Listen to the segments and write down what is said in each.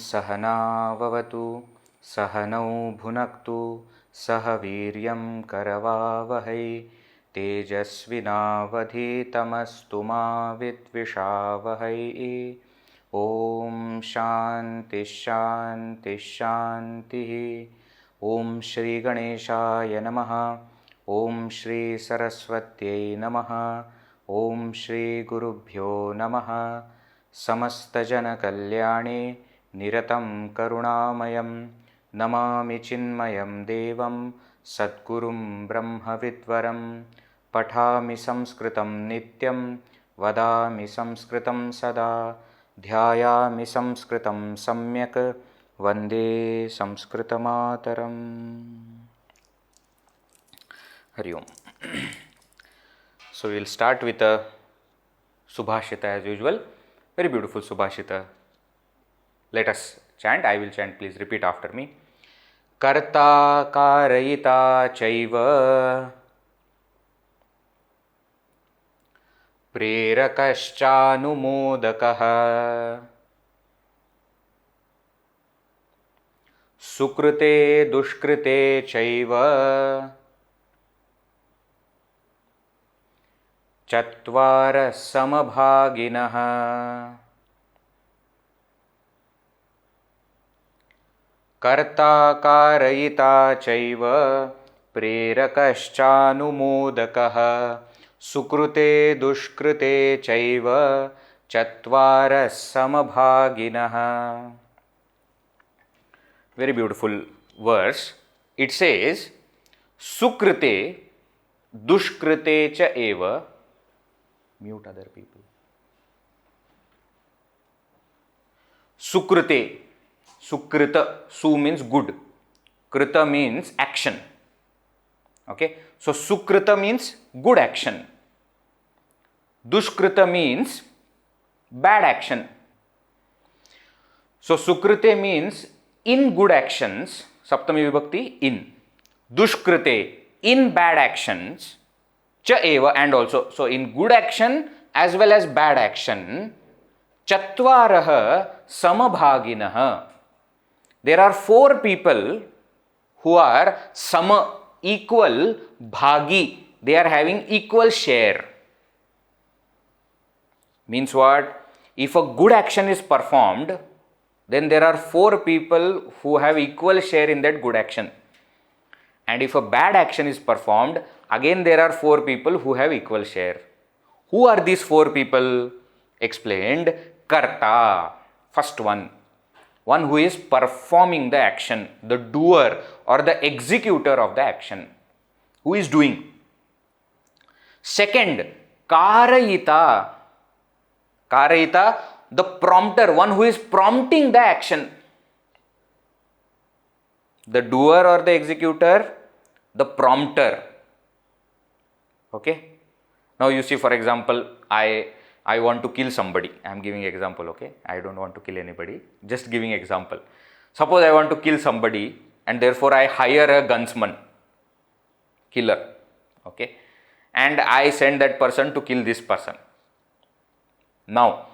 सहनाववतु सहनौ भुनक्तु सह वीर्यं करवावहै तेजस्विनावधीतमस्तु मा विद्विषावहै। ॐ शान्ति शान्ति शान्तिः। ॐ श्री गणेशाय नमः। ॐ श्री सरस्वत्यै नमः। ॐ श्री गुरुभ्यो नमः। समस्तजनकल्याणे निरतं करुणामयं नमामि चिन्मयं देवं सद्गुरुं ब्रह्मविद्वरं। पठामि संस्कृतं नित्यं वदामि संस्कृतं सदा ध्यायामि संस्कृतं सम्यक् वन्दे संस्कृतमातरम्। हरि ओम. So we will start with a Subhashita as usual. Very beautiful Subhashita. Let us chant. I will chant. Please repeat after me. Karta karayita chaiva prerakascanumodakaha sukrute dushkrite chaiva चत्वार समभागिनः। कर्ता कारयिता चैव प्रेरकश्चानुमोदकः सुकृते दुष्कृते चैव चत्वार समभागिनः। Very beautiful verse. It says sukrite dushkrite cha eva. Mute other people. Sukrite. Sukrita. Su means good. Krita means action. Okay. So sukrita means good action. Dushkrita means bad action. So sukrite means in good actions. Saptami vibhakti in. Dushkrite in bad actions. Cha eva and also. So in good action as well as bad action. Chatvaraha samabhaginaha. There are 4 people who are sama, equal, bhagi. They are having equal share. Means what? If a good action is performed, then there are 4 people who have equal share in that good action. And if a bad action is performed, again there are 4 people who have equal share. Who are these 4 people? Explained. Karta, first one. One who is performing the action, the doer or the executor of the action. Who is doing? Second, Karayita. Karayita, the prompter, one who is prompting the action. The doer or the executor, the prompter. Okay. Now you see, for example, I want to kill somebody. I am giving example, okay. I don't want to kill anybody. Just giving example. Suppose I want to kill somebody and therefore I hire a gunsman, killer, okay. And I send that person to kill this person. Now,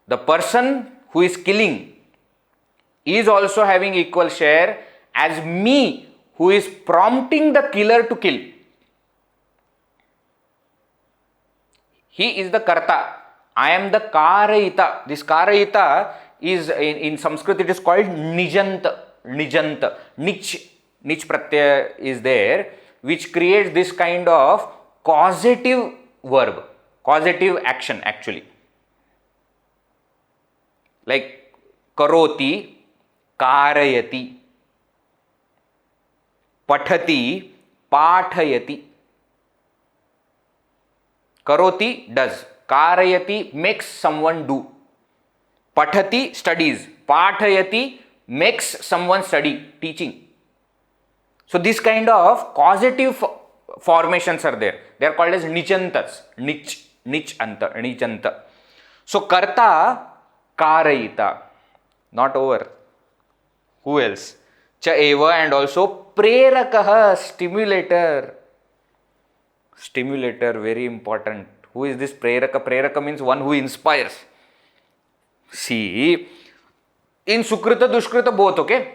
the person who is killing is also having equal share as me who is prompting the killer to kill. He is the karta. I am the karayita. This karayita is in Sanskrit it is called nijanta. Nijanta. Nich pratyaya is there, which creates this kind of causative verb, causative action actually. Like karoti, karayati, pathati, pathayati. Karoti does, Karayati makes someone do. Pathati studies. Pathayati makes someone study, teaching. So this kind of causative formations are there. They are called as nichantas. Nichanta. So karta, karayita. Not over. Who else? Cha eva, and also prerakaha, stimulator. Stimulator, very important. Who is this preraka? Preraka means one who inspires. See, in Sukrita, Dushkrita both, okay?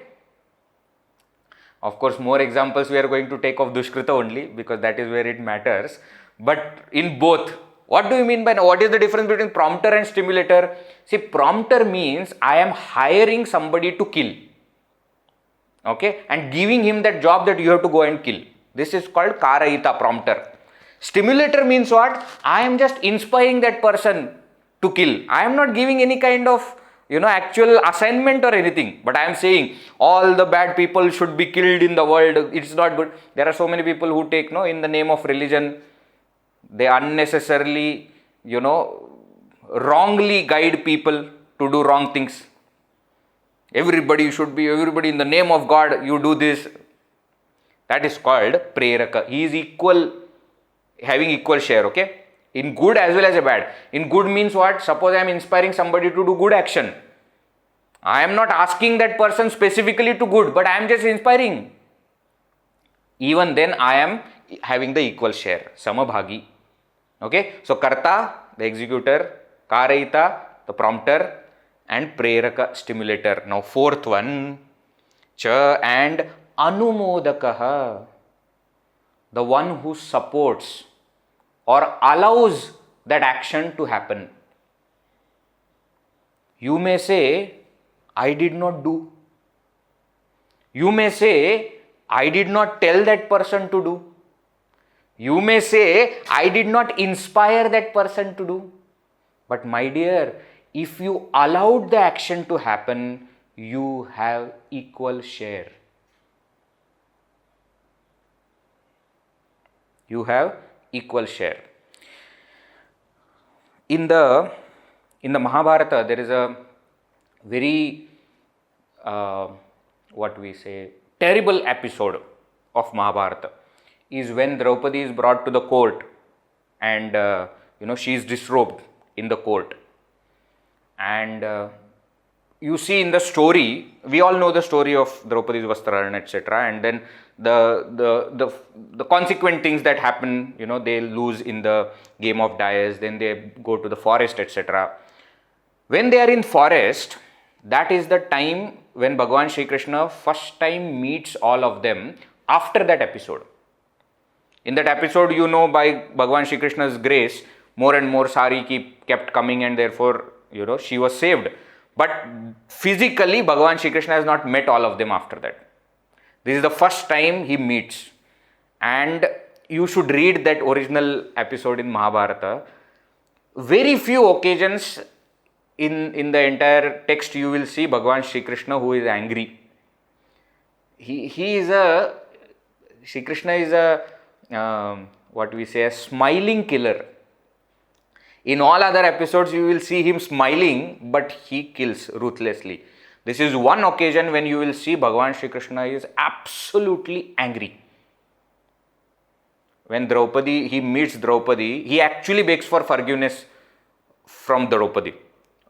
Of course, more examples we are going to take of Dushkrita only because that is where it matters. But in both, what do you mean by, what is the difference between prompter and stimulator? See, prompter means I am hiring somebody to kill. Okay? And giving him that job that you have to go and kill. This is called Karayita, prompter. Stimulator means what? I am just inspiring that person to kill. I am not giving any kind of actual assignment or anything, but I am saying all the bad people should be killed in the world. It's not good. There are so many people who take, in the name of religion, they unnecessarily, wrongly guide people to do wrong things. Everybody in the name of God, you do this. That is called preraka. He is having equal share, okay? In good as well as a bad. In good means what? Suppose I am inspiring somebody to do good action. I am not asking that person specifically to good, but I am just inspiring. Even then I am having the equal share. Samabhagi. Okay? So karta, the executor, karayita, the prompter, and preraka, stimulator. Now fourth one, cha and anumodakaha, the one who supports or allows that action to happen. You may say, I did not do. You may say, I did not tell that person to do. You may say, I did not inspire that person to do. But my dear, if you allowed the action to happen, you have equal share. You have equal share. In the Mahabharata, there is a very terrible episode of Mahabharata. Is when Draupadi is brought to the court and she is disrobed in the court. And you see in the story, we all know the story of Draupadi's Vastrahana, etc. And then the consequent things that happen, they lose in the game of dice, then they go to the forest, etc. When they are in forest, that is the time when Bhagavan Shri Krishna first time meets all of them after that episode. In that episode, by Bhagavan Shri Krishna's grace, more and more sari kept coming, and therefore, she was saved. But physically, Bhagavan Shri Krishna has not met all of them after that. This is the first time he meets. And you should read that original episode in Mahabharata. Very few occasions in the entire text you will see Bhagavan Shri Krishna who is angry. Shri Krishna is a smiling killer. In all other episodes, you will see him smiling, but he kills ruthlessly. This is one occasion when you will see Bhagavan Shri Krishna is absolutely angry. When he meets Draupadi, he actually begs for forgiveness from Draupadi.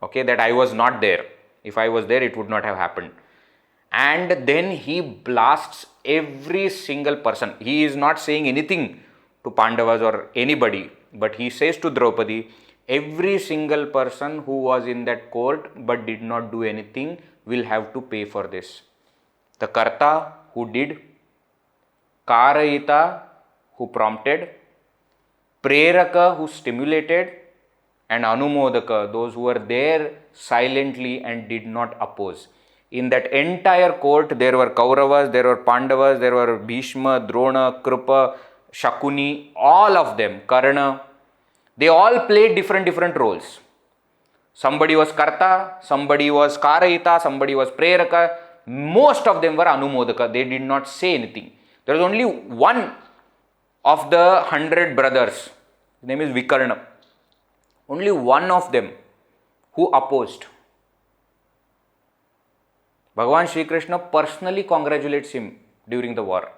Okay, that I was not there. If I was there, it would not have happened. And then he blasts every single person. He is not saying anything to Pandavas or anybody, but he says to Draupadi, every single person who was in that court but did not do anything will have to pay for this. The Karta who did, Karayita who prompted, Preraka who stimulated, and Anumodaka, those who were there silently and did not oppose. In that entire court, there were Kauravas, there were Pandavas, there were Bhishma, Drona, Kripa, Shakuni, all of them, Karna. They all played different roles. Somebody was Karta, somebody was Karayita, somebody was Preraka. Most of them were Anumodaka. They did not say anything. There was only one of the 100 brothers. His name is Vikarna. only one of them who opposed. Bhagavan Shri Krishna personally congratulates him during the war,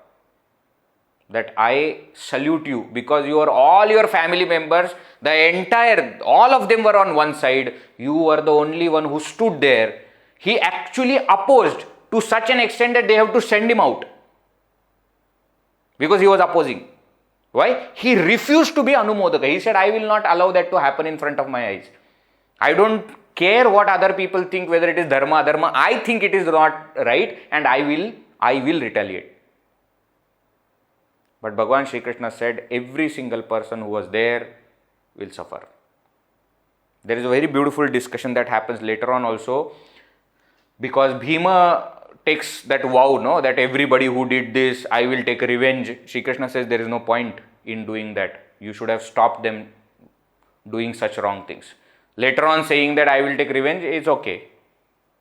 that I salute you because you are all your family members, all of them were on one side, you were the only one who stood there. He actually opposed to such an extent that they have to send him out because he was opposing. Why? He refused to be Anumodaka. He said, I will not allow that to happen in front of my eyes. I don't care what other people think, whether it is dharma, adharma. I think it is not right and I will retaliate. But Bhagavan Shri Krishna said, every single person who was there will suffer. There is a very beautiful discussion that happens later on also, because Bhima takes that vow, no, that everybody who did this, I will take revenge. Shri Krishna says there is no point in doing that. You should have stopped them doing such wrong things. Later on saying that I will take revenge, it's okay.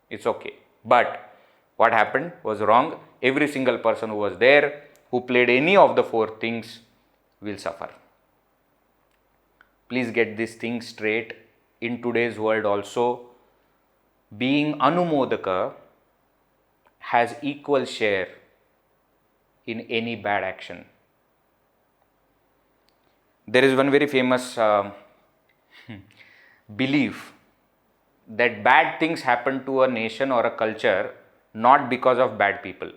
It's okay. But what happened was wrong. Every single person who was there, who played any of the four things, will suffer. Please get this thing straight. In today's world also, being Anumodaka has equal share in any bad action. There is one very famous belief that bad things happen to a nation or a culture not because of bad people,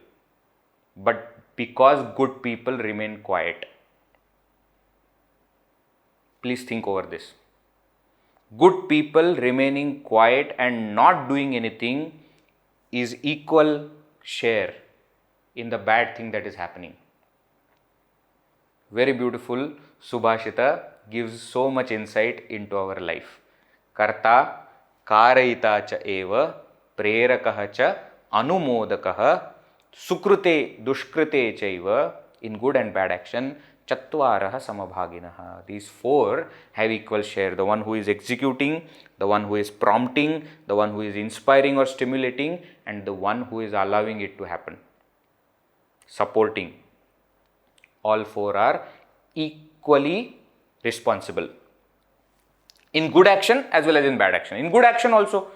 but because good people remain quiet. Please think over this. Good people remaining quiet and not doing anything is equal share in the bad thing that is happening. Very beautiful Subhashita gives so much insight into our life. Karta karayita cha eva prerakah cha anumodakah sukrute dushkrute chaiva, in good and bad action, chatvaraha samabhaginaha. These four have equal share. The one who is executing, the one who is prompting, the one who is inspiring or stimulating, and the one who is allowing it to happen, supporting. All four are equally responsible in good action as well as in bad action. In good action also,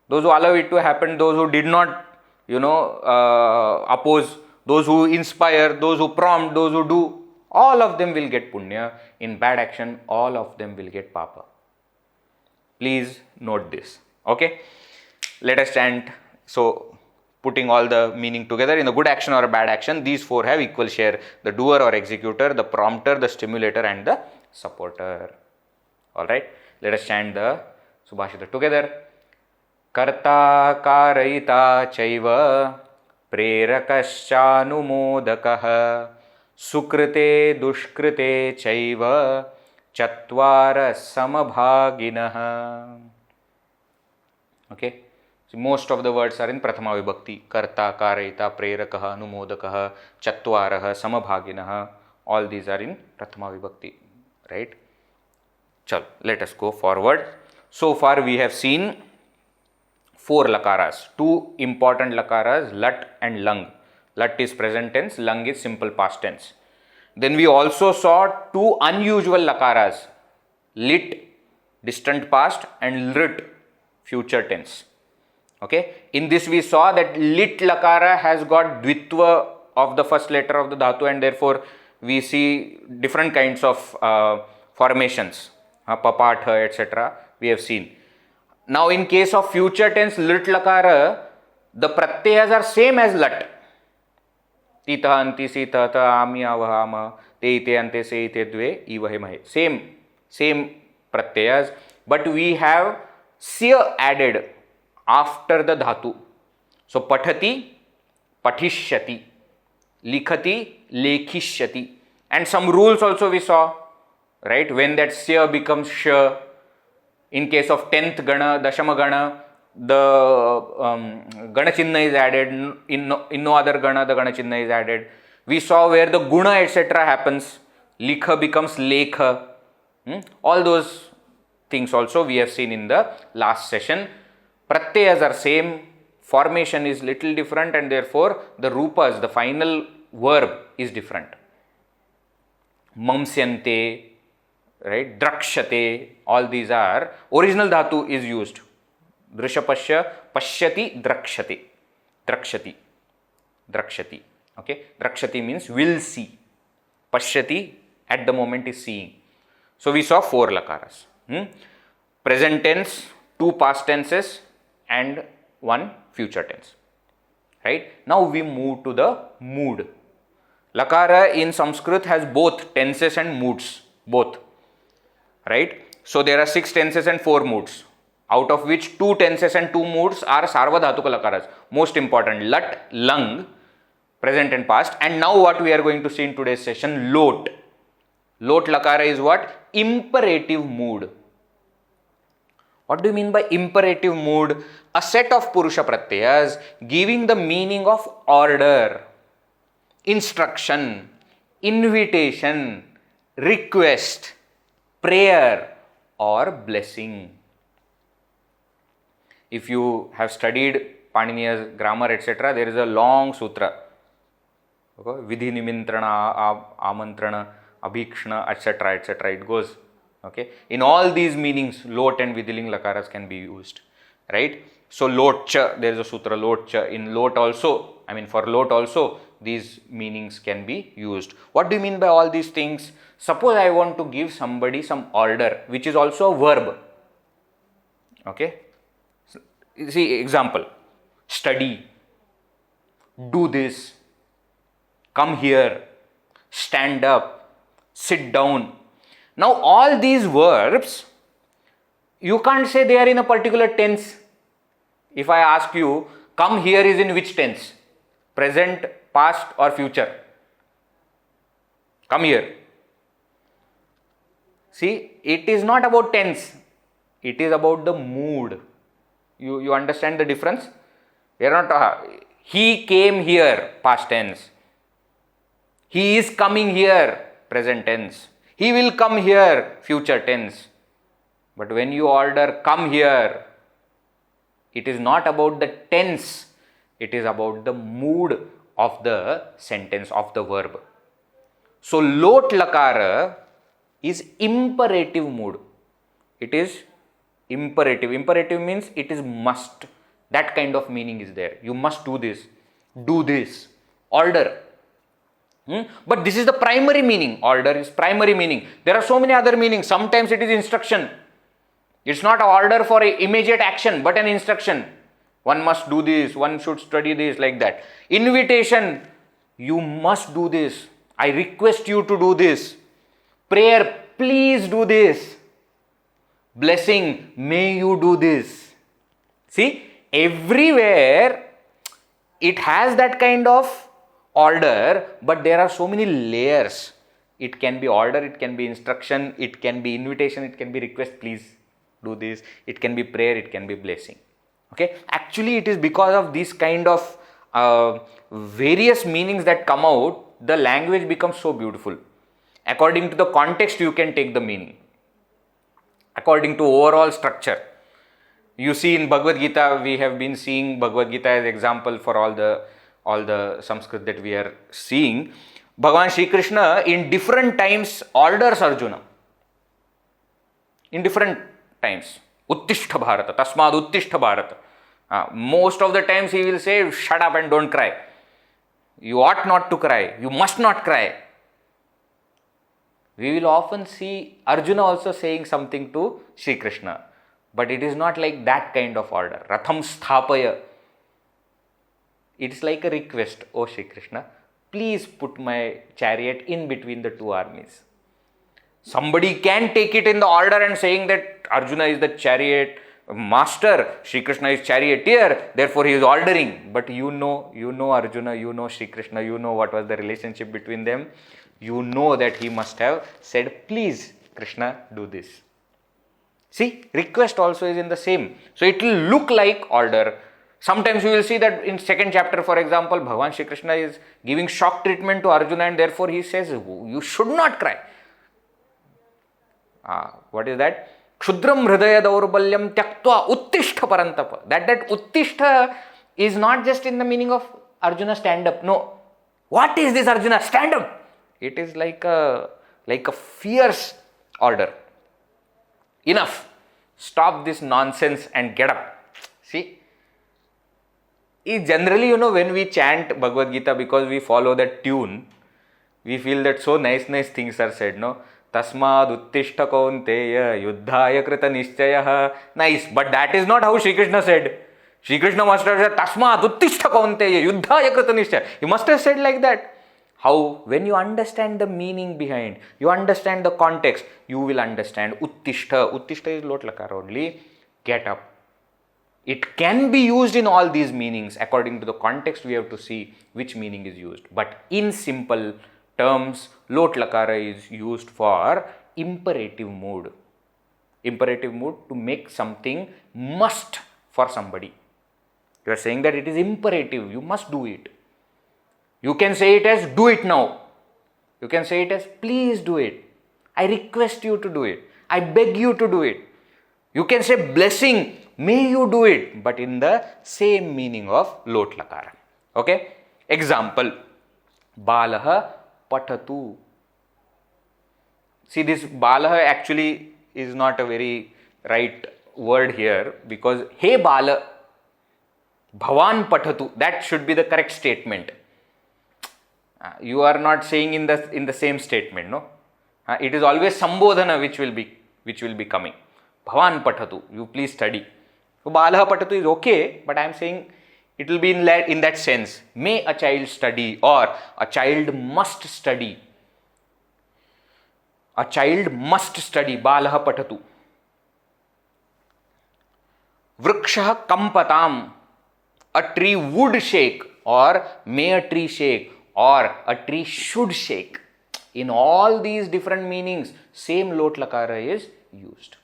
those who allow it to happen, those who did not oppose, those who inspire, those who prompt, those who do, all of them will get punya. In bad action, all of them will get papa. Please note this. Okay, let us chant. So, putting all the meaning together, in a good action or a bad action, these four have equal share: the doer or executor, the prompter, the stimulator, and the supporter. Alright, let us chant the Subhashita together. Karta karayita chaiva prerakasyanumodakah sukrite dushkrite chaiva chatvara samabhaginah. Okay, so most of the words are in Prathama Vibhakti. Karta karayita prerakah anumodakah chatvaraha samabhaginah. All these are in Prathama Vibhakti, right? Chal, let us go forward. So far we have seen four lakaras, two important lakaras, lat and lang. Lat is present tense, lang is simple past tense. Then we also saw two unusual lakaras, lit, distant past, and lrit, future tense. Okay, in this we saw that lit lakara has got dvitva of the first letter of the dhatu, and therefore we see different kinds of formations, papatha, etc. we have seen. Now in case of future tense lit lakara, the pratyayas are same as lat. Tita anti sita ta ami avahama te ite ante se ite dve ivahe mahe. Same pratyayas, but we have sya added after the dhatu. So pathati, pathishyati, likhati, lekhishyati, and some rules also we saw, right? When that sya becomes sha, in case of 10th gana, dashama gana, the gana chinna is added. In no other gana, the gana chinna is added. We saw where the guna etc. happens. Likha becomes lekha. All those things also we have seen in the last session. Pratyayas are same, formation is little different, and therefore the rupas, the final verb, is different. Mamsyante, right? Drakshate, all these are, original dhatu is used. Drishapashya, pashyati, drakshate. Drakshati, drakshati. Okay, drakshati means will see. Pashyati, at the moment is seeing. So we saw 4 lakaras. Present tense, 2 past tenses and 1 future tense. Right? Now we move to the mood. Lakara in Sanskrit has both tenses and moods. Both. Right? So there are 6 tenses and 4 moods. Out of which 2 tenses and 2 moods are Sarvadhatuka lakaras. Most important. Lat, lung, present and past. And now what we are going to see in today's session, lot. Lot lakara is what? Imperative mood. What do you mean by imperative mood? A set of Purusha Pratyayas giving the meaning of order, instruction, invitation, request, prayer or blessing. If you have studied Paniniya's grammar, etc., there is a long sutra. Okay? Vidhi nimintrana, amantrana, abhikshana, etc., etc. It goes. Okay. In all these meanings, lot and vidhiling lakaras can be used. Right. So lot cha, there is a sutra lot cha. In lot also, for lot also, these meanings can be used. What do you mean by all these things? Suppose I want to give somebody some order, which is also a verb. Okay. So, see, example, study, do this, come here, stand up, sit down. Now all these verbs, you can't say they are in a particular tense. If I ask you, come here is in which tense? Present, past or future? Come here. See, it is not about tense. It is about the mood. You understand the difference? We are not, he came here, past tense. He is coming here, present tense. He will come here, future tense. But when you order come here, it is not about the tense, it is about the mood of the sentence, of the verb. So lot lakara is imperative mood. It is imperative. Imperative means it is must. That kind of meaning is there. You must do this, order. But this is the primary meaning. Order is primary meaning. There are so many other meanings. Sometimes it is instruction. It's not an order for immediate action, but an instruction. One must do this, one should study this, like that. Invitation, you must do this. I request you to do this. Prayer, please do this. Blessing, may you do this. See, everywhere it has that kind of order, but there are so many layers. It can be order, it can be instruction, it can be invitation, it can be request, please do this, it can be prayer, it can be blessing. Okay, actually it is because of these kind of various meanings that come out, the language becomes so beautiful. According to the context, you can take the meaning. According to overall structure. You see in Bhagavad Gita, we have been seeing Bhagavad Gita as example for all the Sanskrit that we are seeing. Bhagavan Shri Krishna in different times orders Arjuna. In different times. Uttishta Bharata, Tasmad Uttishta Bharata. Most of the times he will say, shut up and don't cry. You ought not to cry. You must not cry. We will often see Arjuna also saying something to Shri Krishna. But it is not like that kind of order. Ratham Sthapaya. It is like a request. Oh Shri Krishna, please put my chariot in between the two armies. Somebody can take it in the order and saying that Arjuna is the chariot master, Shri Krishna is charioteer, therefore he is ordering. But you know Arjuna, you know Shri Krishna, you know what was the relationship between them. You know that he must have said, please Krishna, do this. See, request also is in the same. So it will look like order. Sometimes we will see that in second chapter, for example, Bhagavan Shri Krishna is giving shock treatment to Arjuna and therefore he says, you should not cry. What is that? Kshudram hridaya daurbalyam tyaktva uttishta parantapa. That uttishta is not just in the meaning of Arjuna stand up. No. What is this Arjuna? Stand up. It is like a fierce order. Enough. Stop this nonsense and get up. See, generally, when we chant Bhagavad Gita, because we follow that tune, we feel that so nice things are said, no? Tasmad uttishta kaunteya yuddhaya krita nischayah. Nice, but that is not how Shri Krishna said. Shri Krishna must have said, Tasmad uttishta kaunteya yuddhaya krita nischayah. He must have said like that. How? When you understand the meaning behind, you understand the context, you will understand uttishta. Uttishta is lot lakara only. Get up. It can be used in all these meanings. According to the context, we have to see which meaning is used. But in simple terms, lot lakara is used for imperative mood. Imperative mood, to make something must for somebody. You are saying that it is imperative, you must do it. You can say it as do it now. You can say it as please do it. I request you to do it. I beg you to do it. You can say blessing, may you do it, but in the same meaning of lot lakara. Okay? Example, Balaha patatu. See, this Balaha actually is not a very right word here, because hey Bala, Bhavan patatu, that should be the correct statement. You are not saying in the same statement, no? It is always Sambodhana which will be coming. Bhavan patatu, you please study. So Balaha patatu is okay, but I am saying it will be in that sense. May a child study, or a child must study. A child must study. Balaha patatu. Vrikshaha kampatam. A tree would shake, or may a tree shake, or a tree should shake. In all these different meanings, same lot lakara is used.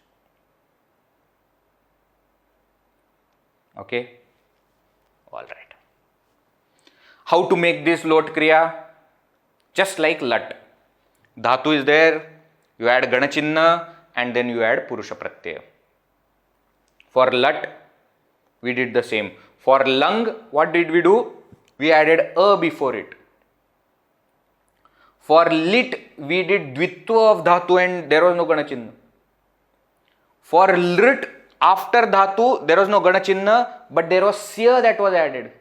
Okay? Alright. How to make this lot kriya? Just like lat. Dhatu is there, you add ganachinna, and then you add purusha pratyaya. For lat, we did the same. For lung, what did we do? We added a before it. For lit, we did dvitva of dhatu and there was no ganachinna. For lrit, after dhatu, there was no ganachinna, but there was sya that was added.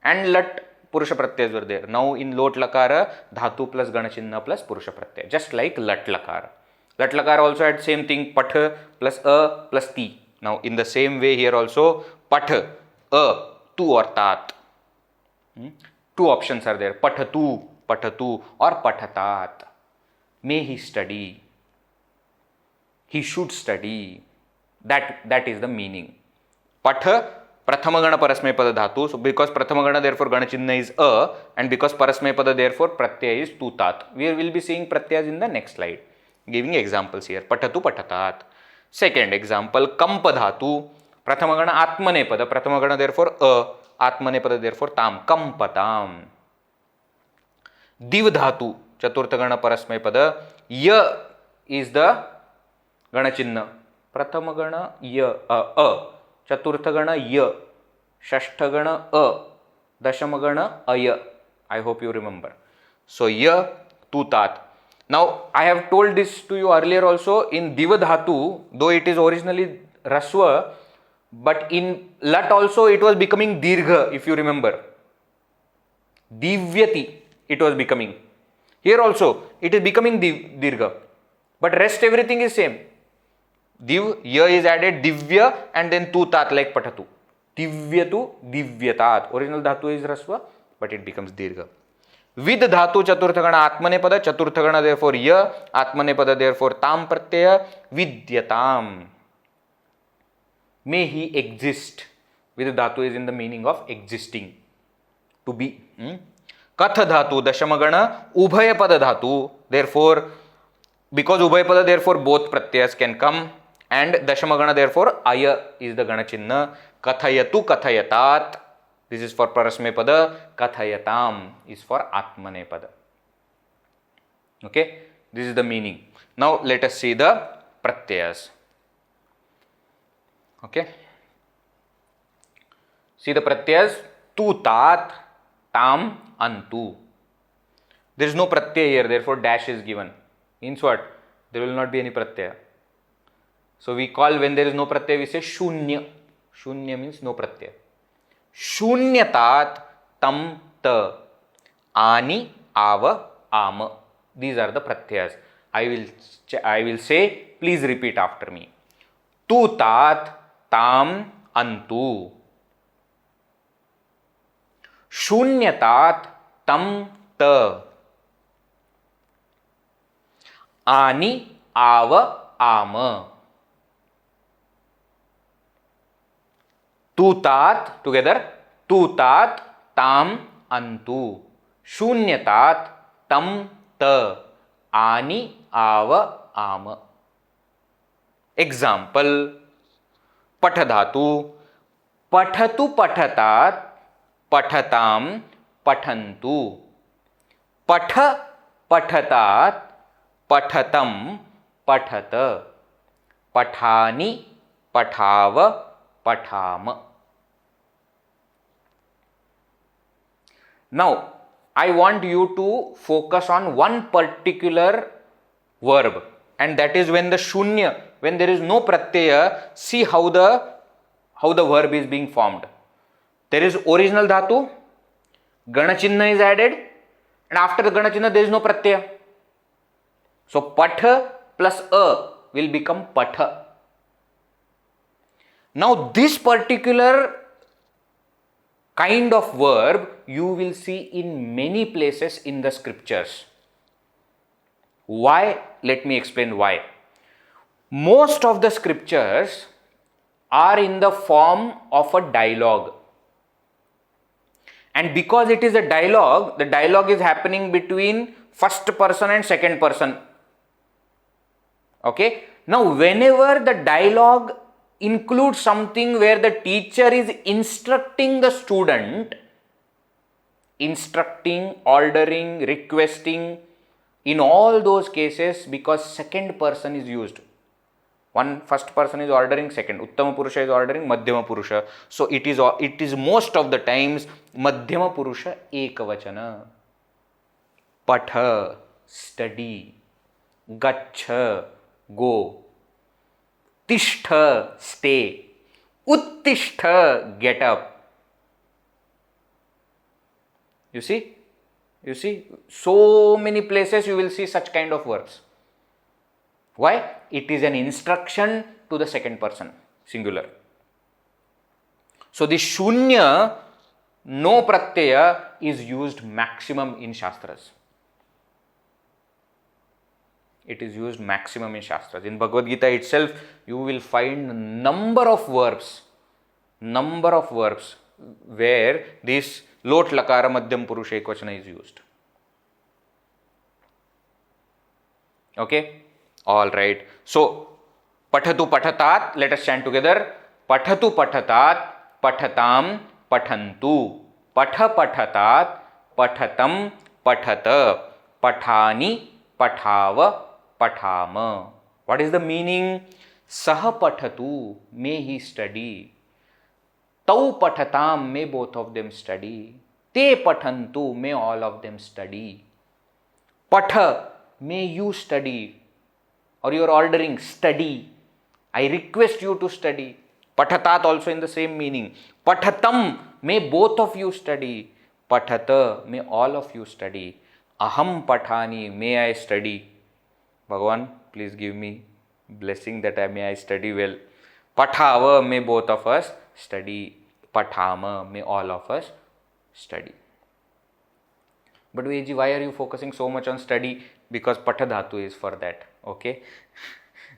And lat, purusha pratyas were there. Now in lot lakara, dhatu plus ganachinna plus purusha pratyaya. Just like lat lakara. Lat lakara also had same thing, patha plus a plus ti. Now in the same way here also, patha, a, tu or tat. Two options are there, patatu, or patatat. May he study. He should study. That is the meaning. Patha, prathamagana parasmaya dhatu. So because prathamagana, therefore ganachinna is a, and because parasmaya therefore pratyaya is tu tat. We will be seeing pratyas in the next slide. Giving examples here. Patatu, patatat. Second example, kampa dhatu. Prathamagana atmanepada. Prathamagana therefore a. Atmanepada therefore tam. Kampatam. Div dhatu. Chaturthagana parasmaya ya is the ganachinna. Prathamagana ya a. Chaturthagana ya. Shashtagana a. Dashamagana aya. I hope you remember. So ya, tu tat. Now I have told this to you earlier also. In diva dhatu, though it is originally raswa, but in lat also it was becoming dirgha, if you remember. Divyati it was becoming. Here also it is becoming dirgha. But rest everything is same. Div, ya is added, divya, and then tu tat like patatu. Divyatu, divyatat. Original dhatu is raswa, but it becomes dirgha. Vid dhatu chaturthagana atmanepada. Chaturthagana therefore ya. Atmanepada therefore tam pratyaya. Vidyatam. May he exist. Vid dhatu is in the meaning of existing. To be. Katha dhatu dashamagana ubhayapada dhatu. Therefore, because ubhayapada therefore both pratyas can come, and dashamagana therefore aya is the ganachinna. Kathayatu kathayatat. This is for parasmaya. Kathayatam is for atmanepada. Okay, this is the meaning. Now let us see the pratyas. Okay, see the pratyas. Tu tat, tam, antu. There is no pratyaya here, therefore dash is given. Means what? There will not be any pratyaya. So we call, when there is no pratyaya, we say shunya. Shunya means no pratyaya. Shunyatat tam ta. Ani, ava, ama. These are the pratyas. I will say, please repeat after me. Tu tat tam antu. Shunyatat tam ta. Ani, ava, ama. Tu tat, together. Tu tat tam antu. Shunyatat tam ta. Ani, ava, ama. Example. Pathadhatu. Pathatu pathatat. Pathatam pathantu. Patha pathatat. Pathatam pathata. Pathani pathava pathama. Now, I want you to focus on one particular verb, and that is when the shunya, when there is no pratyaya, see how the verb is being formed. There is original dhatu, ganachinna is added, and after the ganachinna there is no pratyaya. So patha plus a will become patha. Now this particular kind of verb you will see in many places in the scriptures. Why? Let me explain why. Most of the scriptures are in the form of a dialogue. And because it is a dialogue, the dialogue is happening between first person and second person. Okay. Now, whenever the dialogue includes something where the teacher is instructing the student, instructing, ordering, requesting, in all those cases, because second person is used. One first person is ordering, second Uttama Purusha is ordering, Madhyama Purusha. So it is most of the times Madhyama Purusha ekavachana. Patha, study. Gaccha, go. Tishtha, stay. Uttishtha, get up. You see? So many places you will see such kind of verbs. Why? It is an instruction to the second person, singular. So the shunya, no pratyaya, is used maximum in Shastras. It is used maximum in Shastras. In Bhagavad Gita itself, you will find number of verbs where this lot lakara madhyam purusha ekvachana is used. Okay? All right. So, pathatu pathatat, let us chant together. Pathatu pathatat, pathatam, pathantu. Patha pathatat, pathatam, pathata. Pathani, pathava, pathama. What is the meaning? Saha pathatu, may he study. Tau pathatam, may both of them study. Te pathantu, may all of them study. Patha, may you study. Or you are ordering, study. I request you to study. Pathatat also in the same meaning. Pathatam, may both of you study. Pathata, may all of you study. Aham pathani, may I study. Bhagavan, please give me blessing that may I study well. Pathava, may both of us study. Pathama, may all of us study. But Veji, why are you focusing so much on study? Because patha dhatu is for that. Okay.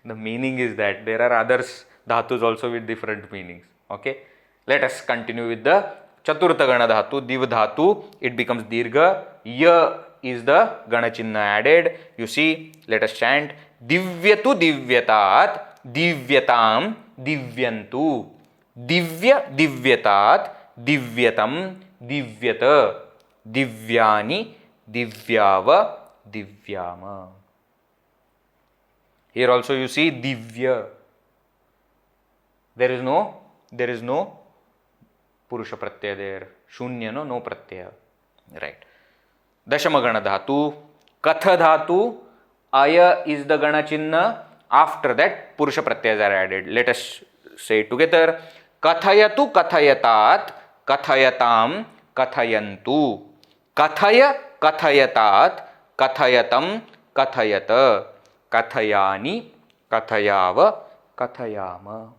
The meaning is that there are other dhatus also with different meanings. Okay. Let us continue with the chaturtha gana dhatu, div dhatu. It becomes dirgha. Ya is the gana chinna added. You see, let us chant divyatu divyatat, divyatam, divyantu. Divya divyatat, divyatam, divyata. Divyani, divyava, divyama. Here also you see divya. There is no purusha pratyaya there. Shunya, no pratyaya. Right. Dashamagana dhatu, katha dhatu, Aya is the Gana Chinna. After that, Purusha Pratyas are added. Let us say it together. Kathayatu kathayatat, kathayatam, kathayantu. Kathaya kathayatat, kathayatam, kathayata. Kathayani, kathayava, kathayama.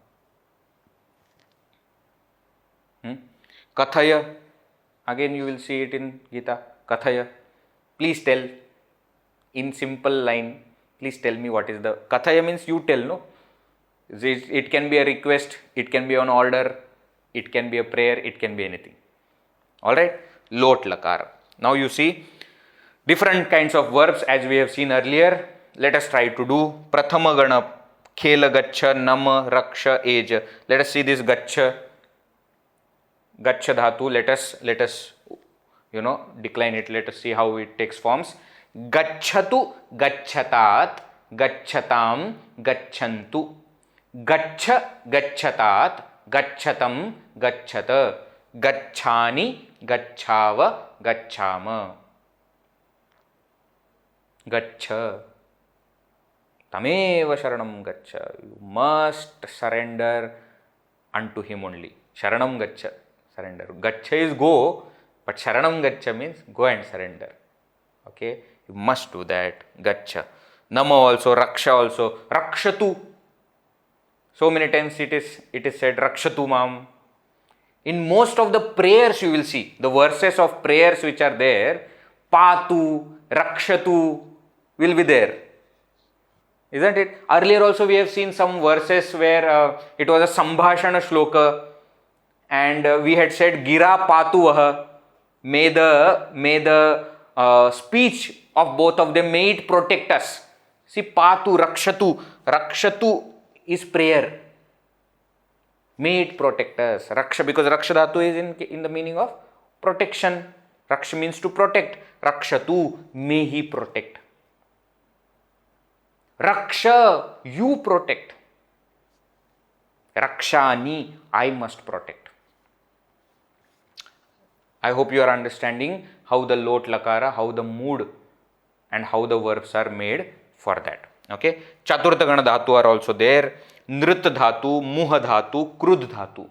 Kathaya. Again you will see it in Gita. Kathaya. Please tell in simple line. Please tell me what is the Kathaya means you tell, no? It can be a request, it can be an order, it can be a prayer, it can be anything. Alright? Lot Lakara. Now you see different kinds of verbs as we have seen earlier. Let us try to do Prathama Gana, Khela Gacha, Nama, Raksha, Eja. Let us see this Gacha. Gacha Dhatu. Let us decline it. Let us see how it takes forms. Gachatu, Gachatat, Gachatam, Gachantu. Gacha, Gachatat, Gachatam, Gachata. Gachani, Gachava, Gachama. Gacha. Tameva Sharanam Gacha. You must surrender unto him only. Sharanam Gacha. Surrender. Gacha is go, but Sharanam Gacha means go and surrender. Okay, you must do that. Gacha. Nama also, Raksha also. Rakshatu. So many times it is said Rakshatu Mam. In most of the prayers you will see, the verses of prayers which are there, Patu, Rakshatu will be there. Isn't it? Earlier also we have seen some verses where it was a Sambhashana shloka and we had said Gira Patuvaha. May the speech of both of them, may it protect us. See, Patu, Rakshatu. Rakshatu is prayer. May it protect us. Raksha, because Raksha Dhatu is in the meaning of protection. Raksha means to protect. Rakshatu, may he protect. Raksha, you protect. Rakshani, I must protect. I hope you are understanding how the lot lakara, how the mood and how the verbs are made for that. Okay. Chaturtha Gana Dhatu are also there. Nrit Dhatu, Muha Dhatu, Krud Dhatu.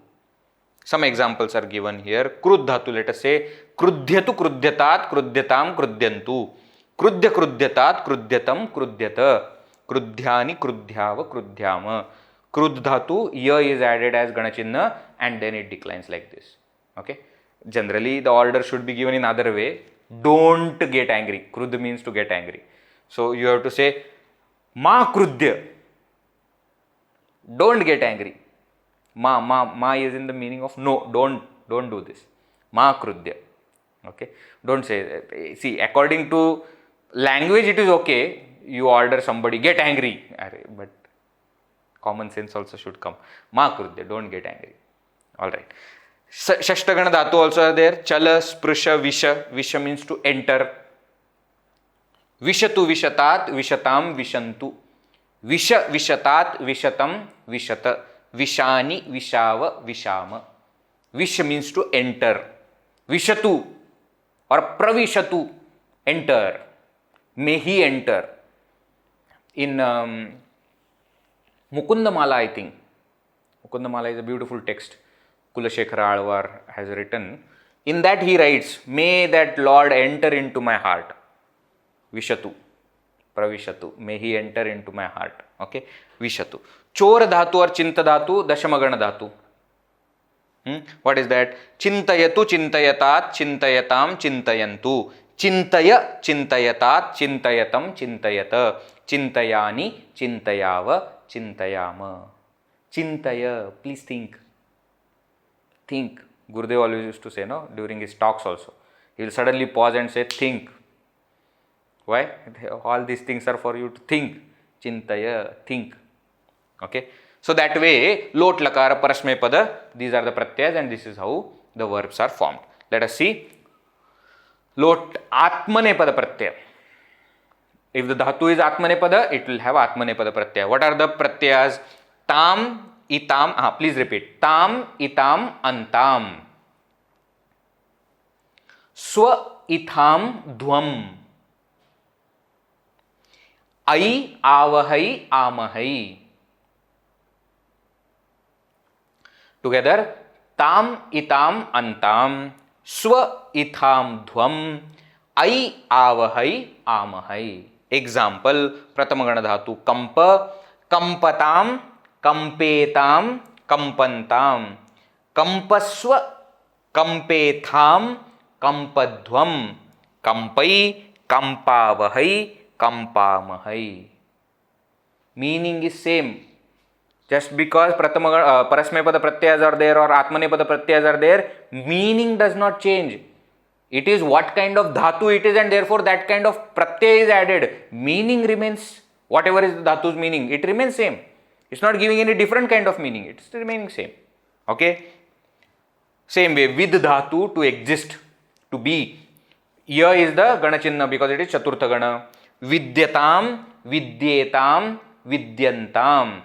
Some examples are given here. Krud Dhatu, let us say Krudhyatu Krudhyatat, Krudhyatam, Krudhyantu. Krudhya Krudhyatat, Krudhyatam, Krudhyata. Krudhyani, Krudhyava, Krudhyama. Krud Dhatu, ya is added as Ganachinna and then it declines like this. Okay. Generally, the order should be given in other way. Don't get angry. Krud means to get angry. So, you have to say, Ma Krudya. Don't get angry. Ma is in the meaning of no, don't do this. Ma Krudya. Okay. Don't say that. See, according to language, it is okay. You order somebody, get angry. But common sense also should come. Ma Krudya, don't get angry. Alright. Shastra-gana Dhatu also are there. Chala, Sprusha, Visha. Visha means to enter. Vishatu, Vishatat, Vishatam, Vishantu. Visha, Vishatat, Vishatam, Vishata. Vishani, Vishava, Vishama. Visha means to enter. Vishatu or Pravishatu, enter. May he enter. In Mukundamala, I think. Mukundamala is a beautiful text. Kulashekara Alvar has written. In that he writes, may that Lord enter into my heart. Vishatu, Pravishatu, may he enter into my heart. Okay, Vishatu. Chora Dhatu or Chinta Dhatu, Dashamagana Dhatu. What is that? Chintayatu, Chintayatat, Chintayatam, Chintayantu. Chintaya, Chintayatat, Chintayatam, Chintayata. Chintayani, Chintayava, Chintayama. Chintaya, please think. Think. Gurudev always used to say, no, during his talks also. He will suddenly pause and say, think. Why? All these things are for you to think. Chintaya, think. Okay. So that way, lot, lakara, parasmay pada, these are the pratyas and this is how the verbs are formed. Let us see. Lot, atmane pada pratyaya. If the dhatu is atmane pada, it will have atmane pada pratyaya. What are the pratyas? Tam, itam, please repeat. Tam, itam, antam. Swa, itham, dhvam. I, avahai, amahai. Together, tam, itam, antam, swa, itham, dhvam, I, avahai, amahai. Example, pratamagana dhatu, kampa, kampatam, kampetam, kampantam, kampaswa, kampetham, kampadhvam, kampai, kampavahai, kampamahai. Meaning is same. Just because parasmaypada pratyayas are there or atmanepada pratyayas are there, meaning does not change. It is what kind of dhatu it is, and therefore that kind of pratyaya is added. Meaning remains, whatever is the dhatu's meaning, it remains same. It's not giving any different kind of meaning, it's remaining same. Okay? Same way, vid dhatu, to exist, to be. Here is the gana chinna because it is chaturtha gana. Vidyatam, vidyetam, vidyantam.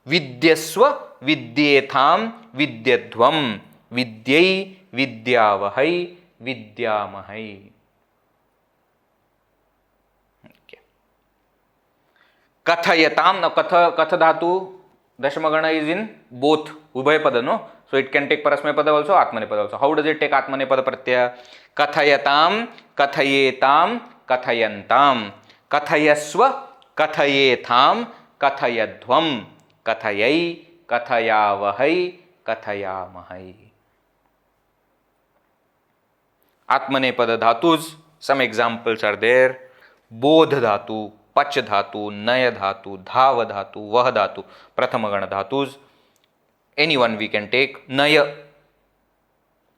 Vidyasva, vidyetam, vidyadvam. Vidyai, vidyavahai, vidyamahai. Okay. Kathayatam, now katha dhatu, dashamagana is in both, ubhay pada, no? So it can take parasmaypada also, atmanepada also. How does it take atmanepada pratyaya? Kathayatam, kathayetam, kathayantam. Kathayasva, kathayetam, kathayadhvam. Kathayai, kathayavahai, kathayamahai. Atmanepada dhatus, some examples are there. Bodh dhatu, pach dhatu, naya dhatu, dhava dhatu, vah dhatu, prathamagana dhatus. Anyone we can take. Naya,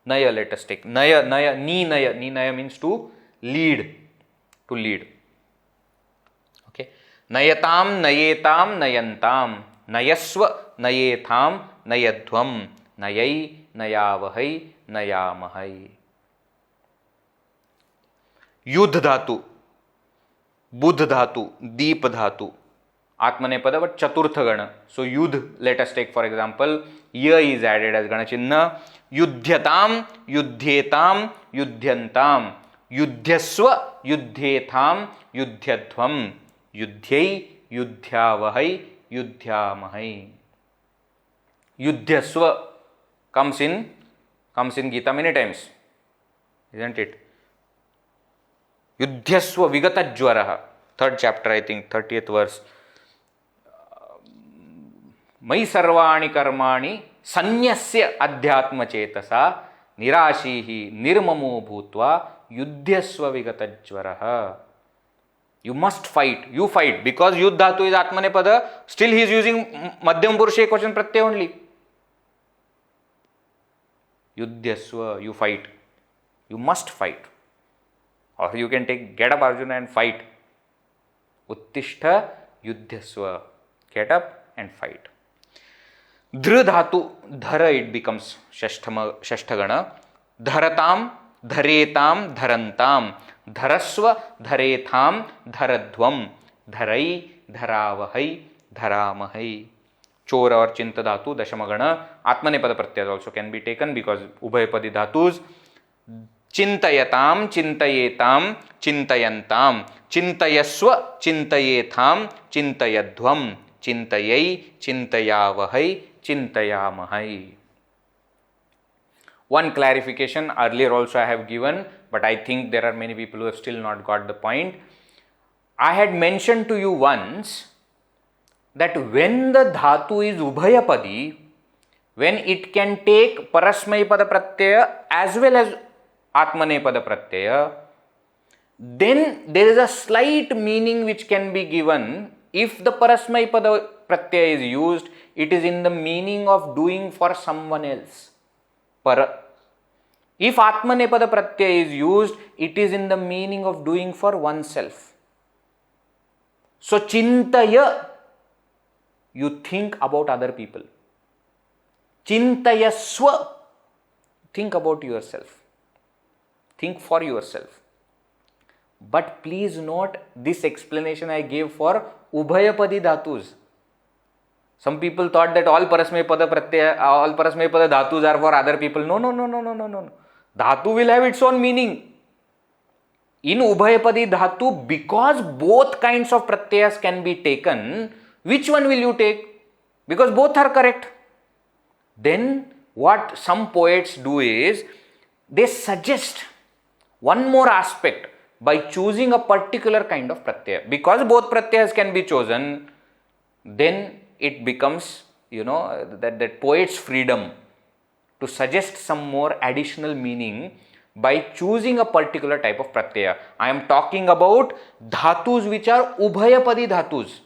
naya, let us take. Naya, naya, ni naya means to lead, to lead. Okay. Nayatam, nayetam, nayantam. Nayasva, nayetham, nayadhvam. Nayai, nayavahai, nayamahai. Yudh dhatu, budh dhatu, deep dhatu. Atmanepada, but chaturtha gana. So yudh, let us take for example, ya is added as gana chinna. Yudhyatam, yudhyetam, yudhyantam. Yudhyasva, yudhyetham, yudhyadhvam. Yudhyai, yudhyavahai, yudhyamahai. Yudhyasva comes in Gita many times, isn't it? Yudhyasva vigatajvaraha, 3rd chapter, I think, 30th verse. Mai sarvani karmani sanyasya adhyatma chetasa nirashihi nirmamo bhutva yudhyasva vigatajvaraha. You must fight. You fight. Because yudh dhatu is atmanepada, still he is using madhyam purusha ekvachan pratyaya only. Yudhyasva, you fight. You must fight. Or you can take, get up Arjuna and fight. Uttishta yudhyasva. Get up and fight. Dhra dhatu, dhara it becomes shashtagana. Dharatam, dharetam, dharantam. Dharasva, dharetham, dharadhvam. Dharai, dharavahai, dharamahai. Chora or chinta dhatu, dashamagana. Atmanepada pratyaya also can be taken because ubhayapadi dhatus. Chintayatam, chintayetam, chintayantam. Chintayasva, chintayetham, chintayadhvam. Chintayai, chintayavahai, chintayamahai. One clarification earlier also I have given, but I think there are many people who have still not got the point. I had mentioned to you once that when the dhatu is ubhayapadi, when it can take parasmaypada pratyaya as well as atmanepada pratyaya, then there is a slight meaning which can be given. If the parasmaypada pratyaya is used, it is in the meaning of doing for someone else. If atmanepada pratyaya is used, it is in the meaning of doing for oneself. So chintaya, you think about other people. Chintayasva, think about yourself. Think for yourself. But please note, this explanation I gave for ubhayapadi dhatus. Some people thought that all parasmaypada dhatus are for other people. No. Dhatu will have its own meaning. In Ubhayapadi Dhatu, because both kinds of pratyayas can be taken, which one will you take? Because both are correct. Then what some poets do is, they suggest one more aspect by choosing a particular kind of pratyaya. Because both pratyayas can be chosen, then it becomes, that poet's freedom to suggest some more additional meaning by choosing a particular type of pratyaya. I am talking about dhatus which are Ubhayapadi dhatus.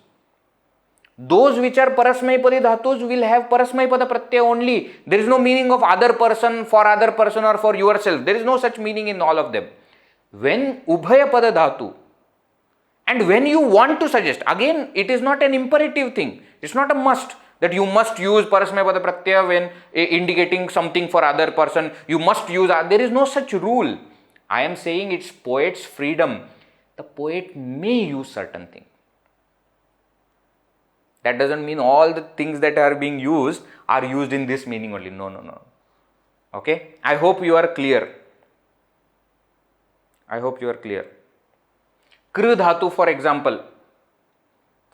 Those which are Parasmayapadi dhatus will have Parasmaypada pratyaya only. There is no meaning of other person, for other person, or for yourself. There is no such meaning in all of them. When Ubhayapada dhatu, and when you want to suggest, again, it is not an imperative thing. It's not a must that you must use Parasmaypada pratyaya when indicating something for other person. You must use, there is no such rule. I am saying it's poet's freedom. The poet may use certain things. That doesn't mean all the things that are being used are used in this meaning only. No. Okay? I hope you are clear. Kru dhatu, for example,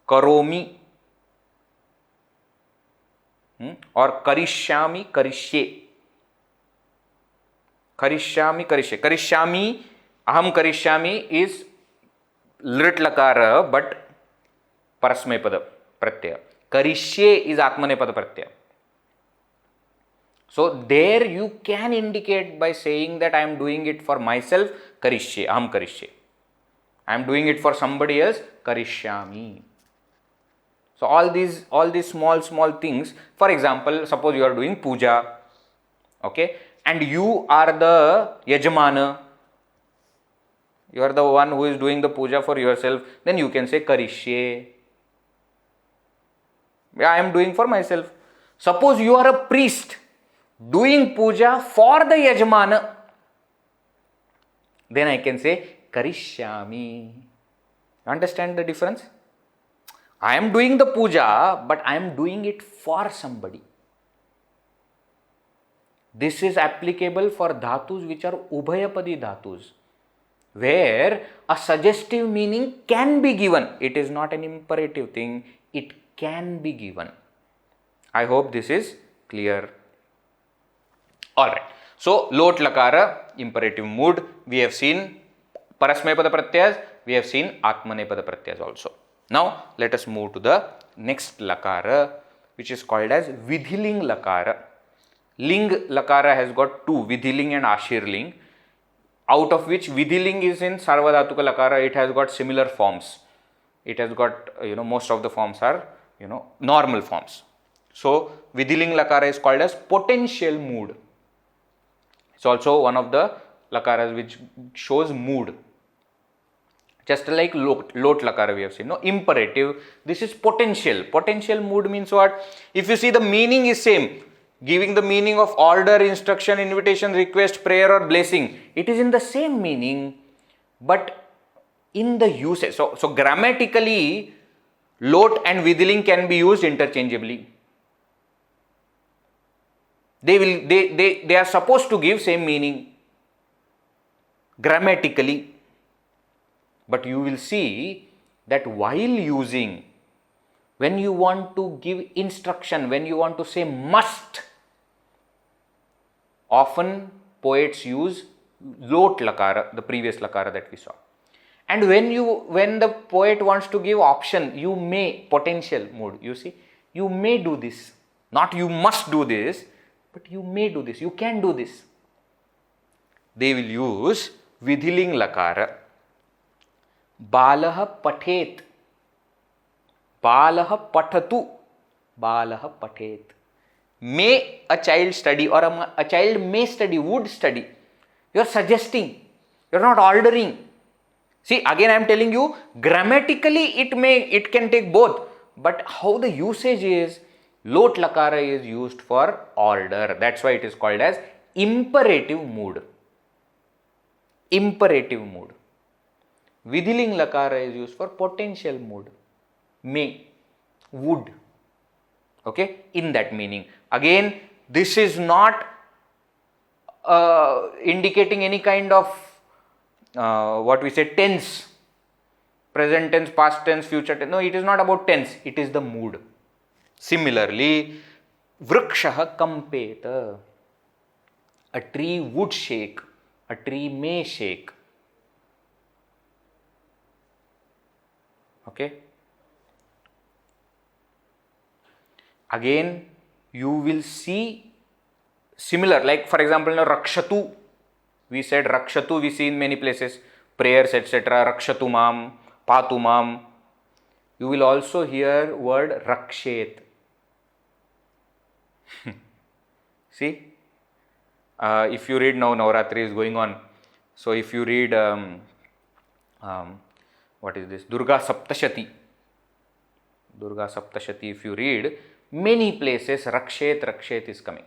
karomi, or karishyami, karishye. Karishyami, aham karishyami is lit lakara, but parasmaypada pratyaya. Karishye is atmanepada pratyaya. So there you can indicate by saying that I am doing it for myself, karishye, aham karishye. I am doing it for somebody else, karishyami. So all these small things. For example, suppose you are doing puja, okay, and you are the yajamana. You are the one who is doing the puja for yourself. Then you can say karishye. Yeah, I am doing for myself. Suppose you are a priest doing puja for the yajamana. Then I can say karishyami. Understand the difference? I am doing the puja, but I am doing it for somebody. This is applicable for dhatus which are Ubhayapadi dhatus, where a suggestive meaning can be given. It is not an imperative thing, it can be given. I hope this is clear. Alright. So, lot lakara, imperative mood, we have seen Parasmaypada pratyayas, we have seen Atmanepada pratyayas also. Now, let us move to the next lakara, which is called as Vidhiling lakara. Ling lakara has got two, Vidhiling and Ashirling, out of which Vidhiling is in Sarvadhatuka lakara. It has got similar forms. It has got, most of the forms are, normal forms. So, Vidhiling lakara is called as potential mood. It's also one of the lakaras which shows mood. Just like lot lakara we have seen. No, imperative. This is potential. Potential mood means what? If you see, the meaning is same. Giving the meaning of order, instruction, invitation, request, prayer or blessing. It is in the same meaning, but in the usage. So grammatically, lot and vidhiling can be used interchangeably. They are supposed to give same meaning grammatically. But you will see that while using, when you want to give instruction, when you want to say must, often poets use lot lakara, the previous lakara that we saw. And when the poet wants to give option, you may, potential mood, you see, you may do this. Not you must do this, but you may do this, you can do this. They will use vidhiling lakara. Balah pathet, balah pathatu, balah pathet. May a child study, or a child may study, would study. You are suggesting, you are not ordering. See, again I am telling you, grammatically it can take both, but how the usage is, lot lakara is used for order. That's why it is called as imperative mood. Imperative mood. Vidhiling lakara is used for potential mood. May, would. Okay, in that meaning. Again, this is not indicating any kind of what we say, tense, present tense, past tense, future tense. No, it is not about tense, it is the mood. Similarly, vrikshah kampeta. A tree would shake, a tree may shake. Okay. Again, you will see similar, like for example, now rakshatu. We said rakshatu, we see in many places, prayers, etc. Rakshatu mam, patu mam. You will also hear word rakshet. See, if you read, now Navratri is going on. So if you read, what is this? Durga Saptashati. Durga Saptashati, if you read, many places rakshet is coming.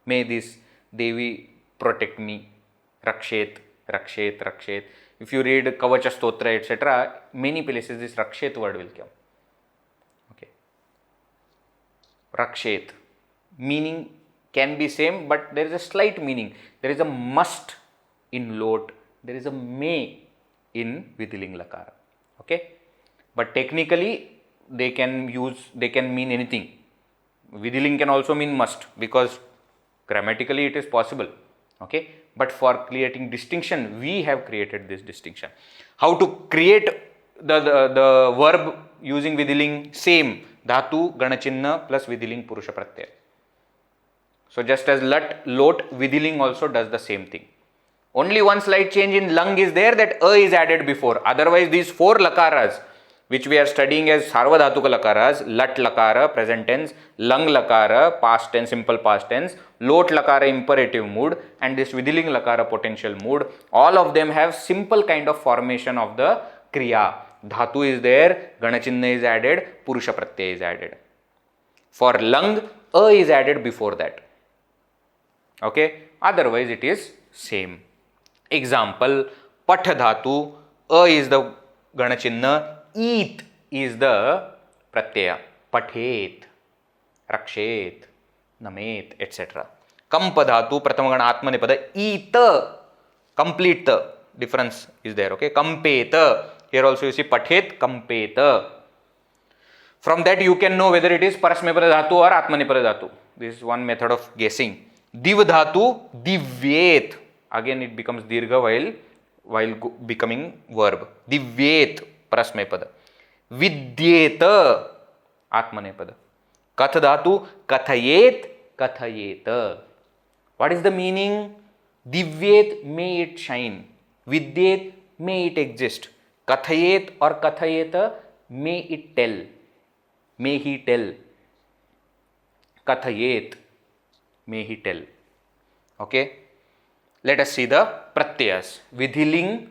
May this Devi protect me. Rakshet. If you read Kavacha Stotra, etc., many places this rakshet word will come. Okay. Rakshet. Meaning can be same, but there is a slight meaning. There is a must in lot. There is a may in Vidhiling Lakara. Okay. But technically they can mean anything. Vidhiling can also mean must, because grammatically it is possible. Okay. But for creating distinction, we have created this distinction. How to create the verb using Vidhiling? Same. Dhatu, Ganachinna plus Vidhiling Purusha Pratyaya. So just as lot, Vidhiling also does the same thing. Only one slight change in lung is there, that a is added before. Otherwise, these four lakaras, which we are studying as Sarvadhatuka lakaras, lat lakara, present tense, lung lakara, past tense, simple past tense, lot lakara, imperative mood, and this Vidhiling lakara, potential mood, all of them have simple kind of formation of the kriya. Dhatu is there, Ganachinna is added, Purusha Pratyaya is added. For lung, a is added before that. Okay, otherwise it is same. Example, Patha Dhatu, a is the Ganachinna, eat is the Pratyaya. Pathet, Rakshet, Namet, etc. Kampa Dhatu, Pratamagana Atmanepada, eat, complete the difference is there. Okay, Kampeta, here also you see Pathet, Kampeta. From that you can know whether it is Parasmapada Dhatu or Atmanepada Dhatu. This is one method of guessing. Div Dhatu, Divyet. Again it becomes Dirgha while becoming verb. Divyet, Parasmapada. Vidyeta, Atmanepada. Kath Dhatu, Kathayet, Kathayeta. What is the meaning? Divyet, may it shine. Vidyet, may it exist. Kathayet or Kathayeta, may it tell. May he tell. Kathayet, may he tell. Okay. Let us see the pratyas. Vidhiling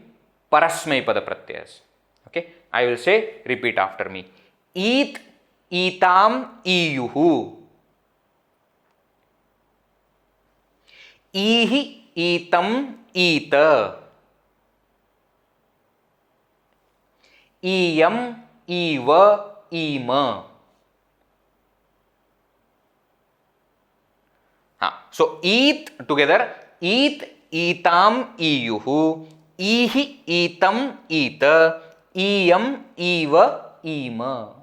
Parasmaipada pratyas. Okay. I will say, repeat after me. Eat, eatam, iyuhu. Ihi, eatam, eata. Iyam, eva, ima. So eat together. Eat, eatam, iyuhu. Ihi, eatam, eata. Iyam, eva, ima.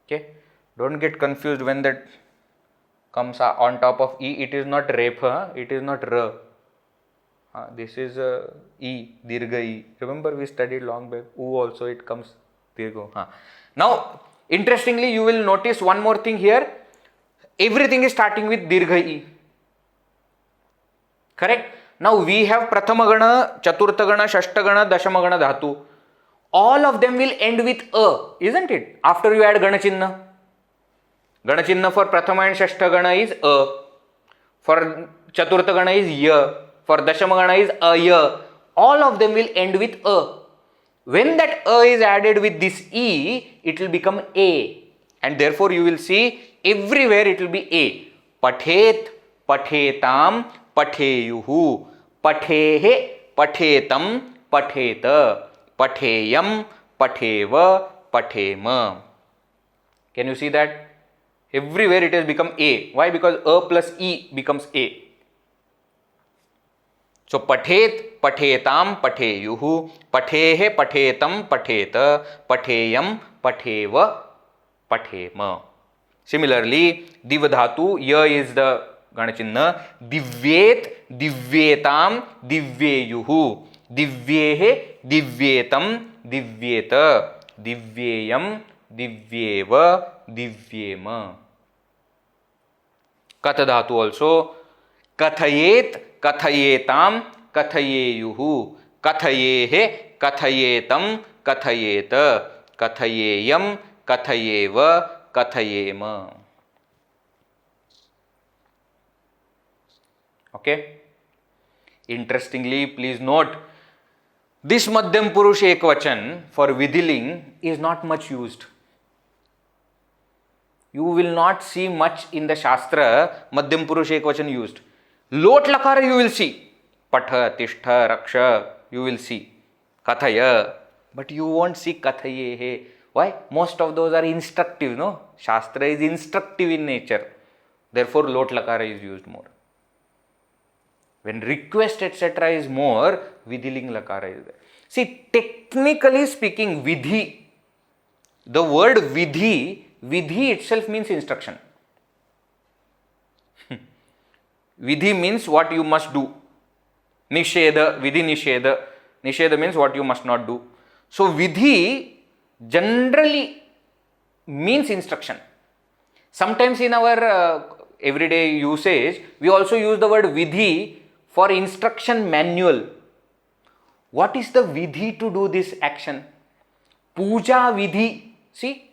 Okay. Don't get confused when that comes on top of e. It is not repha. It is not ra. This is e, dirgha e. Remember we studied long back. U also it comes dirgha. Now, interestingly, you will notice one more thing here. Everything is starting with dirgha e. Correct? Now we have Prathama Gana, Chaturtha Gana, Shashta Gana, Dashama Gana Dhatu. All of them will end with a, isn't it? After you add Ganachinna. Ganachinna for Prathama and Shashta Gana is a. For Chaturtha Gana is ya. For Dashama Gana is a ya. All of them will end with a. When that a is added with this e, it will become a. And therefore you will see everywhere it will be a. Pathet, pathetam, patheyuhu. Pathehe, pathetam, patheta. Patheyam, patheva, pathema. Can you see that? Everywhere it has become A. Why? Because A plus E becomes A. So pathet, pathetam, patheyuhu, pathehe, pathetam, patheta, patheyam, patheva, pathema. Similarly, divadhatu, ya is the ganachinna, divyet, divyetam, divyeyuhu, divyehe, divyetam, divyeta, divyeyam, divyeva, divyema. Katha dhatu also, kathayet, kathayetam, kathayeyuhu, kathayehe, kathayetam, kathayeta, kathayeyam, kathayeva, kathayema. Okay. Interestingly, please note, this Madhyam Purush Ekvachan for Vidhiling is not much used. You will not see much in the Shastra Madhyam Purush Ekvachan used. Lot Lakara you will see. Patha, Tishtha, Raksha, you will see. Kathaya. But you won't see Kathayehe. Why? Most of those are instructive, no? Shastra is instructive in nature. Therefore, Lot Lakara is used more. When request etc. is more, Vidhiling Lakara is there. See, technically speaking, Vidhi, the word Vidhi itself means instruction. Vidhi means what you must do. Nisheda, Vidhi Nisheda. Nisheda means what you must not do. So, Vidhi generally means instruction. Sometimes in our everyday usage, we also use the word Vidhi for instruction manual. What is the Vidhi to do this action? Puja Vidhi. See?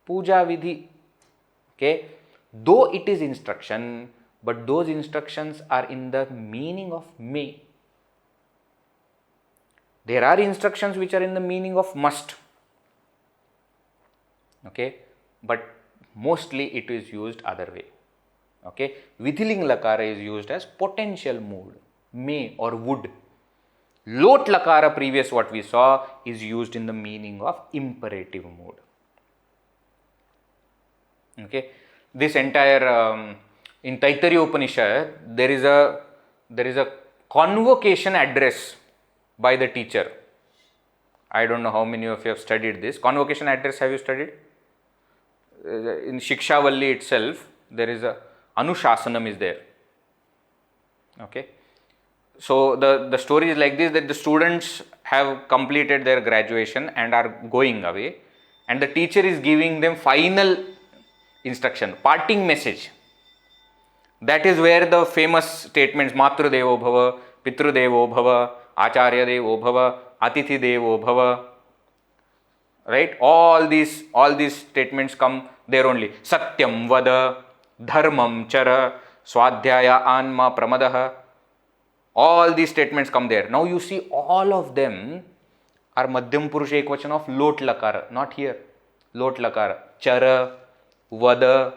Puja Vidhi. Okay. Though it is instruction, but those instructions are in the meaning of may. There are instructions which are in the meaning of must. Okay. But mostly it is used other way. Okay. Vidhiling Lakara is used as potential mood, may or would. Lot Lakara, previous what we saw, is used in the meaning of imperative mood. Okay. This entire in Taittiriya Upanishad, there is a convocation address by the teacher. I don't know how many of you have studied this. Convocation address, have you studied? In Shikshavalli itself, there is a Anushasanam is there. Okay. So the story is like this, that the students have completed their graduation and are going away, and the teacher is giving them final instruction, parting message. That is where the famous statements Matru Devo Bhava, Pitru Devo Bhava, Acharya Devo Bhava, Atithi Devo Bhava, right? All these statements come there only. Satyam Vada, Dharmam Chara, Swadhyaya Anma Pramadaha. All these statements come there. Now you see all of them are Madhyam Purusha Ekvachan of Lot Lakara, not here. Lot Lakara. Chara, Vada,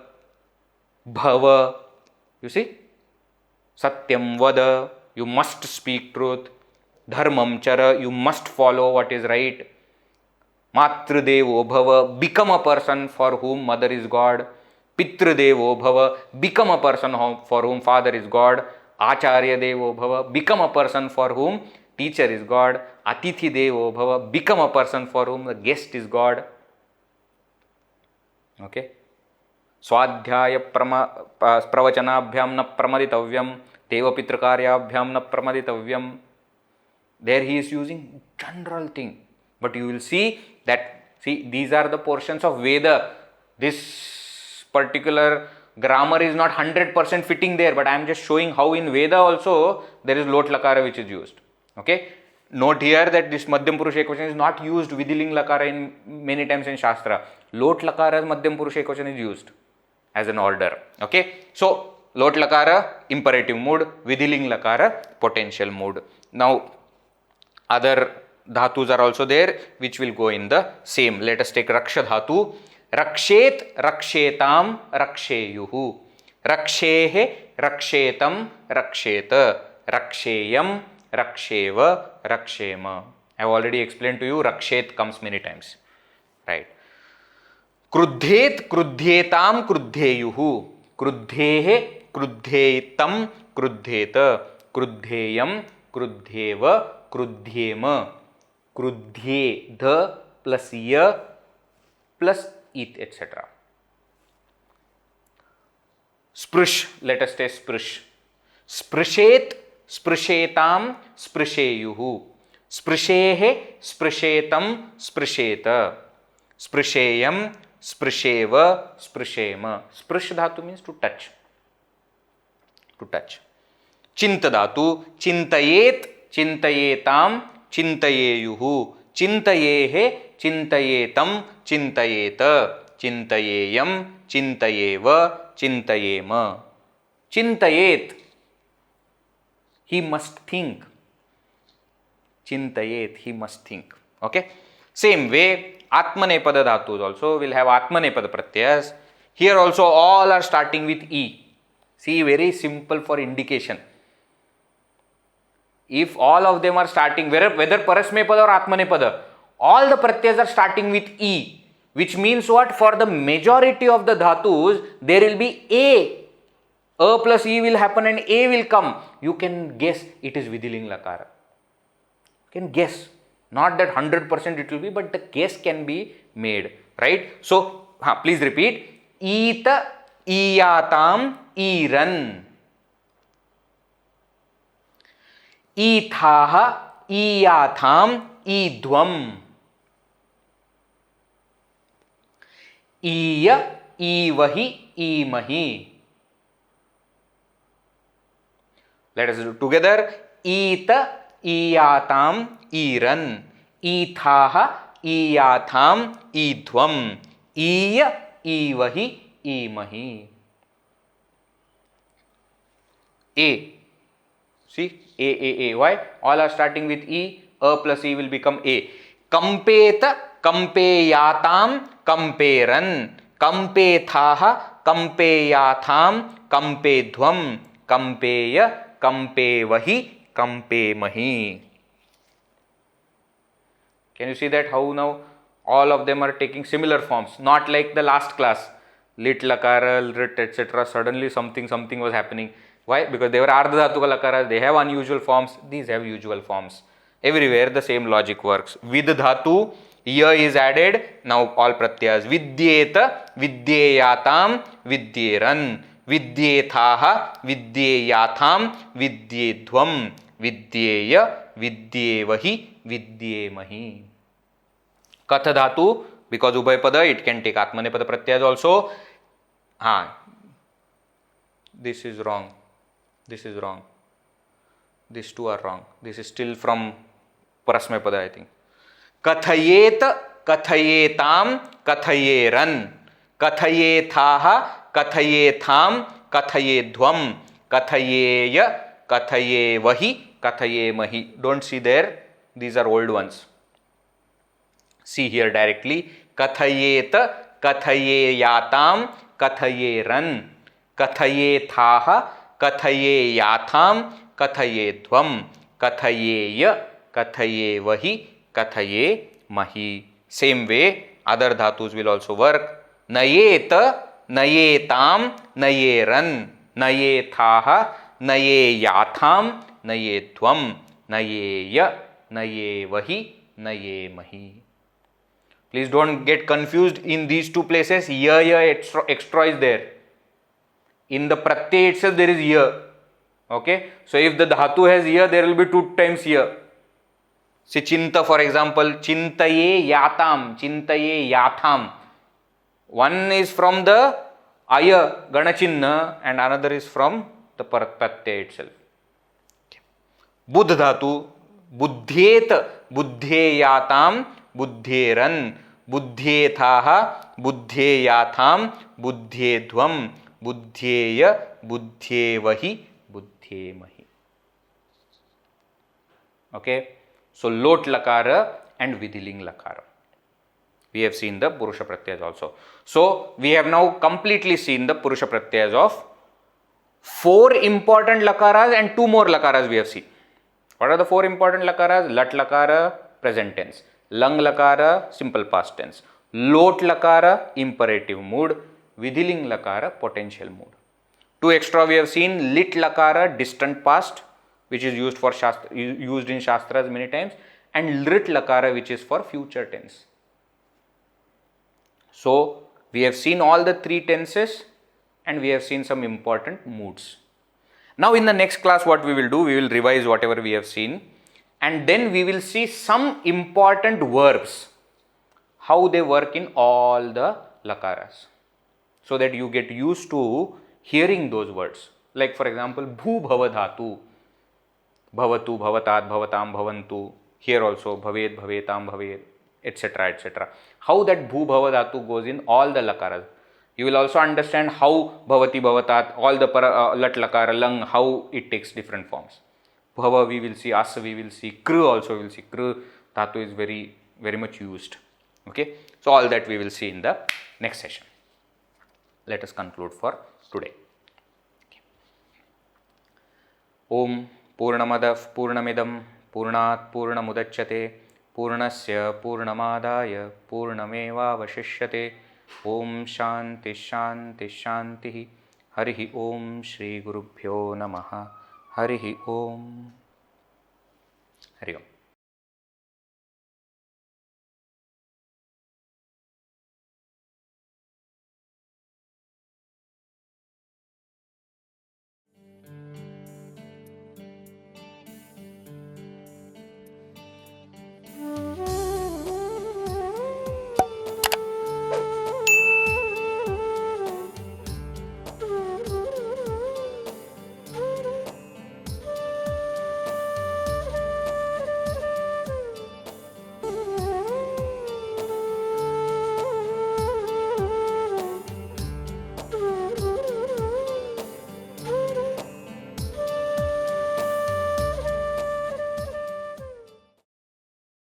Bhava. You see? Satyam Vada, you must speak truth. Dharmam Chara, you must follow what is right. Matru Devo Bhava, become a person for whom mother is God. Pitru Devo Bhava, become a person for whom father is God. Acharya Devo Bhava, become a person for whom teacher is God. Atithi Devo Bhava, become a person for whom the guest is God. Okay. Swadhyaya pravachanabhyam na pramaditavyam, Deva Pitrakaryaabhyam na pramaditavyam. There he is using general thing. But you will see that, see, these are the portions of Veda. This particular grammar is not 100% fitting there, but I am just showing how in Veda also there is Lot Lakara which is used. Okay. Note here that this Madhyam Purusha Ekvachan is not used Vidhiling Lakara in many times in Shastra. Lot Lakara Madhyam Purusha Ekvachan is used as an order. Okay. So, Lot Lakara imperative mood, Vidhiling Lakara potential mood. Now, other dhatus are also there which will go in the same. Let us take Raksha dhatu. Rakshet, Rakshetam, Raksheyuhu. Rakshehe, Rakshetam, Raksheta. Raksheyam, Raksheva, Rakshema. I have already explained to you, Rakshet comes many times. Right. क्रुद्धेत क्रुध्येताम क्रुद्धेयुः, क्रुद्धेः क्रुद्धेतम क्रुद्धेत, क्रुद्धेयम क्रुद्धेव क्रुध्येम, क्रुध्ये ध plus य plus इत etc. स्पृश, let us take स्पृश. स्पृशेत स्पृशेताम स्पृशेयुः, स्पृशेः स्पृशेतम स्पृशेत, स्पृशेयम स्पृशेव स्पृशेम. स्पृश धातु means to touch, to touch. चिंत धातु चिंतयेत चिंतयेताम चिंतयेयुः, चिंतयेः चिंतयेतम चिंतयेत, चिंतयेयम चिंतयेव चिंतयेम. चिंतयेत, he must think. Chintayet, he must think. Okay. Same way, Atmanepada dhatus also will have Atmanepada pratyas. Here also all are starting with E. See, very simple for indication. If all of them are starting, whether Parasmepada or Atmanepada, all the pratyas are starting with E, which means what? For the majority of the dhatus, there will be A plus E will happen and A will come. You can guess it is Vidiling Lakara. You can guess. Not that 100% it will be, but the guess can be made. Right? So, please repeat. Ita iyatam iran. Ithaha iyatham idvam. Iya ivahi imahi. Let us do together. Ita iyatam iran, ithaha iyatham idvam, iya ivahi imahi. A. See, A. Why? All are starting with E. A plus E will become A. Kampeta kampeyatam kamperan, kampethaha kampeyatham kampedhvam, kampeya kampevahi kampemahi. Can you see that how now all of them are taking similar forms, not like the last class, lit lakara, lit etc. Suddenly something was happening. Why? Because they were ardhadhatuka lakaras, they have unusual forms, these have usual forms. Everywhere the same logic works. Vid dhatu, ya is added, now all pratyas. Vidyeta, vidyeyatam, vidyeran. Vidyethaha, vidyeyatham, vidyedhvam, vidyeya, vidyevahi, vidyemahi. Katha dhatu, because ubhay pada, it can take atmanepada pratyas also. This is wrong. This is wrong. These two are wrong. This is still from Parasmepada, I think. Kathayet, kathayetam, kathayeran. Kathayethaha, kathayetham, kathayedhvam, kathayeya, kathayevahi, kathayemahi. Don't see there, these are old ones. See here directly. Kathayeta, kathayeyatam, kathayeran. Kathayethaha, kathayeyatham, kathayedhvam, kathayeya, kathayevahi, kathayemahi. Same way, other dhatus will also work. Nayeta, nayetam, nayeran, nayethaha, nayeyatham, nayedhvam, nayeya, nayevahi, nayemahi. Please don't get confused in these two places. Ya extra is there. In the pratyay itself there is ya. Okay. So if the dhatu has ya, there will be 2 times ya. See chinta, for example, chintaye yatam, chintaye yatham. One is from the aya ganachinna and another is from the pratyay itself. Buddha dhatu, buddhyet, buddheyatam, buddheran, buddhyethaha, buddheyatham, buddhedhvam, buddheya, buddhevahi, buddhemahi. Okay. So lot lakara and vidiling lakara. We have seen the Purusha Pratyas also. So we have now completely seen the Purusha Pratyas of 4 important lakaras and 2 more lakaras we have seen. What are the 4 important lakaras? Lat lakara, present tense. Lang lakara, simple past tense. Lot lakara imperative mood, Vidiling lakara potential mood. Two extra we have seen, lit lakara distant past, which is used for used in Shastras many times, and lrit lakara, which is for future tense. So we have seen all the three tenses and we have seen some important moods. Now in the next class what we will do, we will revise whatever we have seen and then we will see some important verbs, how they work in all the lakaras, so that you get used to hearing those words. Like for example, bhu bhava dhatu, bhavatu, bhavatat, bhavatam, bhavantu, here also bhaved, bhavetam, bhaved, etc. etc. How that bhu bhava dhatu goes in all the lakaras. You will also understand how bhavati, bhavatat, all the lat lakara, lang, how it takes different forms. Bhava we will see, asa we will see, kru also we will see. Kru dhatu is very much used. Okay, so all that we will see in the next session. Let us conclude for today. Om Purnamadav Purnamidam Purnat Purnamudachyate Purnasya Purnamadaya Purnameva Vashishyate. Om Shanti Shanti Shanti. Harihi Om Shri Gurubhyo Namaha. Harihi Om. Hari Om.